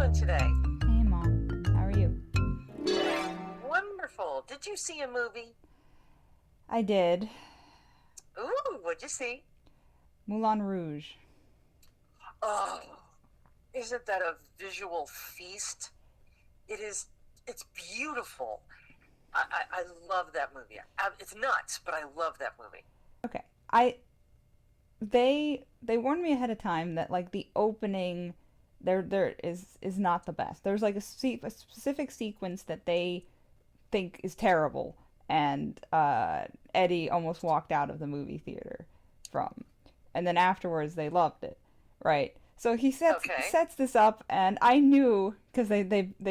doing today? Hey, Mom. How are you? Wonderful. Did you see a movie? I did. Ooh, what'd you see? Moulin Rouge. Oh, isn't that a visual feast? It is. It's beautiful. I love that movie. It's nuts, but I love that movie. Okay. They warned me ahead of time that like the opening there is not the best. There's like a specific sequence that they think is terrible, and Eddie almost walked out of the movie theater from. And then afterwards they loved it, right? So he Okay. sets this up, and I knew because they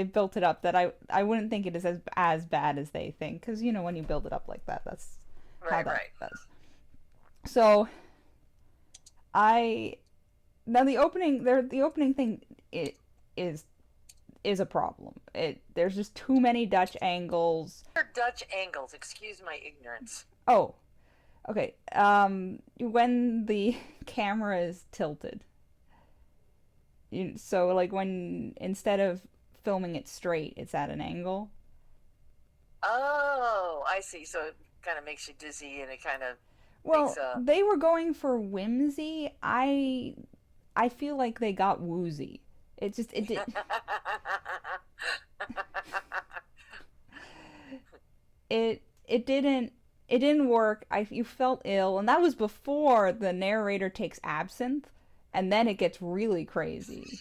built it up that I wouldn't think it is as bad as they think, because you know when you build it up like that, that's how Right, that right. does. So I now the opening thing it is is a problem. There's just too many Dutch angles. They're Dutch angles. Excuse my ignorance. Oh, okay. When the camera is tilted, so like when instead of filming it straight, it's at an angle. Oh, I see. So it kind of makes you dizzy, and it kind of makes Well, they were going for whimsy. I feel like they got woozy. It just it did it didn't work. I You felt ill, and that was before the narrator takes absinthe, and then it gets really crazy.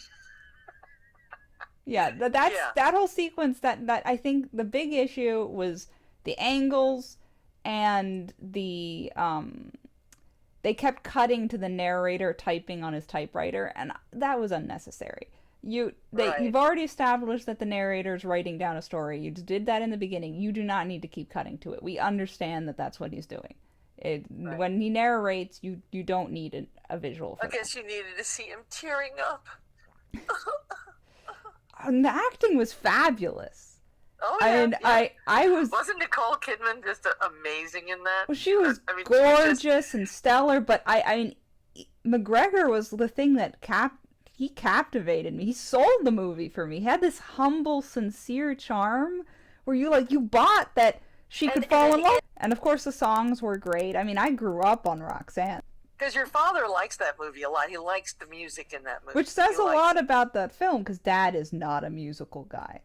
Yeah, Yeah. that whole sequence. That I think the big issue was the angles and they kept cutting to the narrator typing on his typewriter, and that was unnecessary. You've Right. already established that the narrator is writing down a story. You did that in the beginning. You do not need to keep cutting to it. We understand that that's what he's doing. Right. When he narrates, you don't need a visual I for that. guess you needed to see him tearing up. And the acting was fabulous. Oh I yeah, mean, yeah. I was Wasn't Nicole Kidman just amazing in that? well, she was I mean, she just gorgeous and stellar, but I mean, McGregor was the thing that he captivated me. He sold the movie for me. He had this humble, sincere charm where you bought that she could and fall then in love. And of course, the songs were great. I mean, I grew up on Roxanne, because your father likes that movie a lot. He likes the music in that which movie. He says a likes lot it. about that film because Dad is not a musical guy.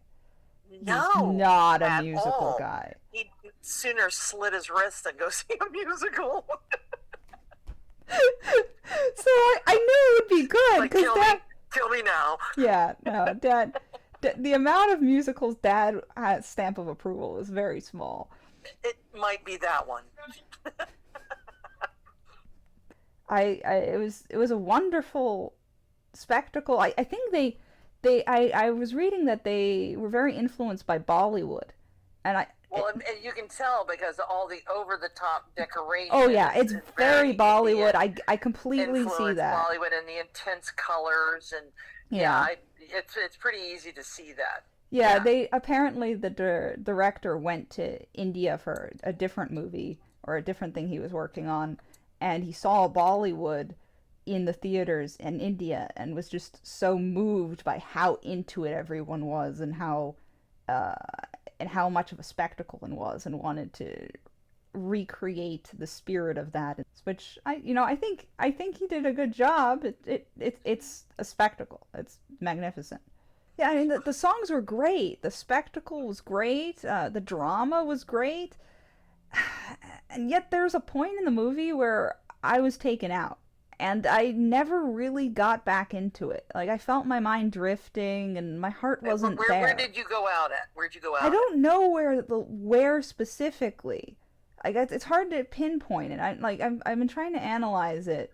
He's No, not a at musical all. guy. He'd sooner slit his wrist than go see a musical. So I knew it would be good Like because Dad. kill me now. Yeah, no, Dad. The amount of musicals Dad has stamp of approval is very small. It might be that one. It was a wonderful spectacle. I think I was reading that they were very influenced by Bollywood, and Well, and you can tell because all the over-the-top oh yeah, decorations it's is very very Bollywood. Indian I completely see influence, that. Bollywood, and the intense colors, and yeah, Yeah. it's pretty easy to see that. Yeah, Yeah. they apparently the director went to India for a different movie or a different thing he was working on, and he saw Bollywood in the theaters in India and was just so moved by how into it everyone was uh, and how much of a spectacle it was, and wanted to recreate the spirit of that. Which I think he did a good job. It's a spectacle. It's magnificent. Yeah, I mean the songs were great. The spectacle was great. The drama was great. And yet there's a point in the movie where I was taken out, and I never really got back into it. Like I felt my mind drifting, and my heart wasn't Where there. did you go out at? Where'd you go I out at? don't know where specifically. I guess it's hard to pinpoint it. I've been trying to analyze it,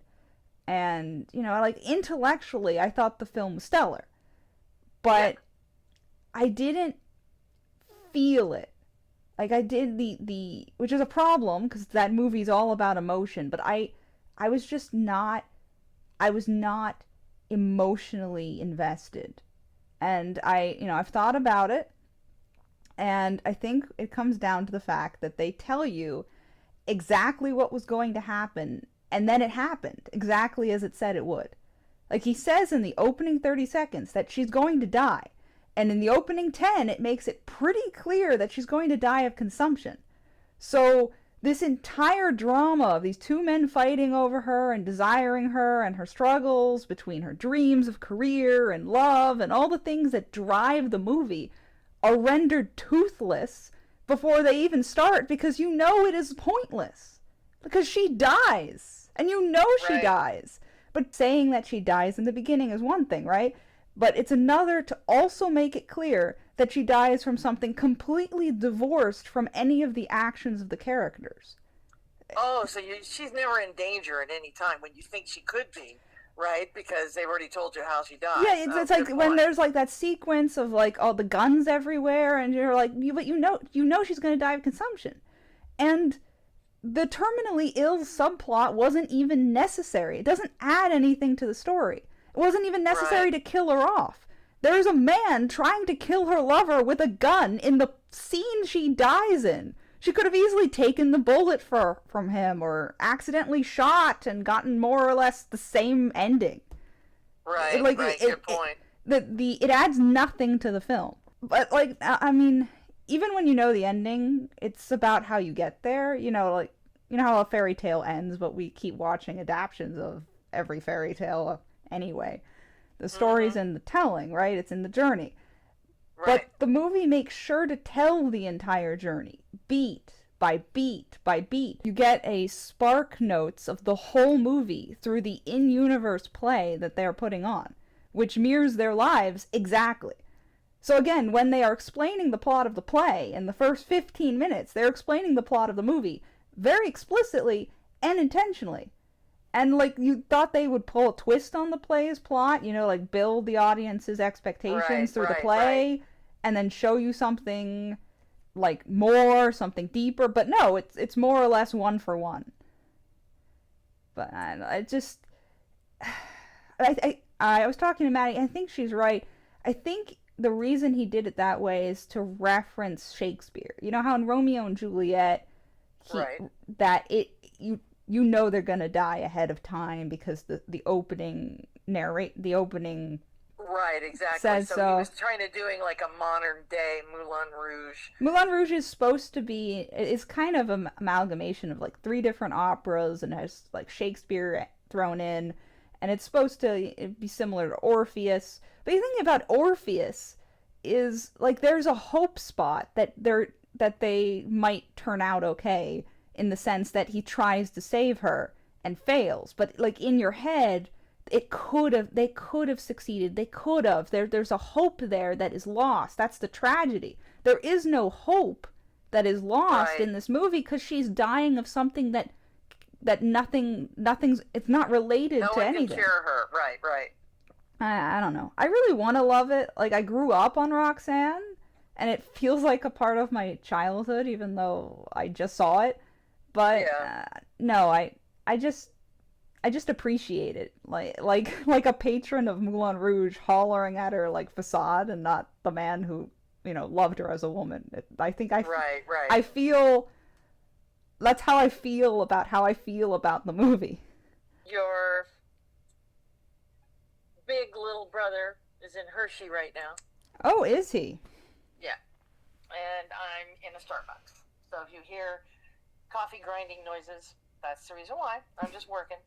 and like intellectually, I thought the film was stellar, Yeah. but I didn't feel it. Like I did the which is a problem because that movie's all about emotion, but I was just not I was not emotionally invested. And I've thought about it, and I think it comes down to the fact that they tell you exactly what was going to happen, and then it happened exactly as it said it would. Like, he says in the opening 30 seconds that she's going to die. And in the opening 10, it makes it pretty clear that she's going to die of consumption. So this entire drama of these two men fighting over her and desiring her and her struggles between her dreams of career and love and all the things that drive the movie are rendered toothless before they even start, because you know it is pointless. Because she dies. And you know she dies. But saying that she dies in the beginning is one thing, right? But it's another to also make it clear that she dies from something completely divorced from any of the actions of the characters. Oh, so she's never in danger at any time when you think she could be, right? Because they've already told you how she dies. Yeah, it's like when there's like that sequence of like all the guns everywhere, and you're like, but you know she's going to die of consumption. And the terminally ill subplot wasn't even necessary. It doesn't add anything to the story. It wasn't even necessary to kill her off. There's a man trying to kill her lover with a gun in the scene she dies in. She could have easily taken the bullet from him or accidentally shot and gotten more or less the same ending. Right, good point. It adds nothing to the film. But, like, I mean, even when you know the ending, it's about how you get there. You know how a fairy tale ends, but we keep watching adaptions of every fairy tale anyway. The story's in the telling, right? It's in the journey. Right. But the movie makes sure to tell the entire journey, beat by beat by beat. You get a spark notes of the whole movie through the in-universe play that they're putting on, which mirrors their lives exactly. So again, when they are explaining the plot of the play in the first 15 minutes, they're explaining the plot of the movie very explicitly and intentionally. And, like, you thought they would pull a twist on the play's plot, like build the audience's expectations through the play, and then show you something, like, more, something deeper. But no, it's more or less one for one. But I was talking to Maddie, I think she's right. I think the reason he did it that way is to reference Shakespeare. You know how in Romeo and Juliet, you know they're gonna die ahead of time because the opening right, exactly. Says so. He was trying to doing like a modern day Moulin Rouge. Moulin Rouge is supposed to be, it's kind of an amalgamation of like 3 different operas and has like Shakespeare thrown in, and it's supposed to be similar to Orpheus. But the thing about Orpheus is like there's a hope spot that they might turn out okay, in the sense that he tries to save her and fails. But like in your head, they could have succeeded. They could have. There's a hope there that is lost. That's the tragedy. There is no hope that is lost in this movie because she's dying of something that nothing's. It's not related to anything. No one can cure her. Right. I don't know. I really want to love it. Like, I grew up on Roxanne, and it feels like a part of my childhood, even though I just saw it. But no, I just appreciate it, like a patron of Moulin Rouge hollering at her like facade, and not the man who loved her as a woman. I feel that's how I feel about the movie. Your big little brother is in Hershey right now. Oh, is he? Yeah, and I'm in a Starbucks, so if you hear coffee grinding noises, that's the reason why. I'm just working.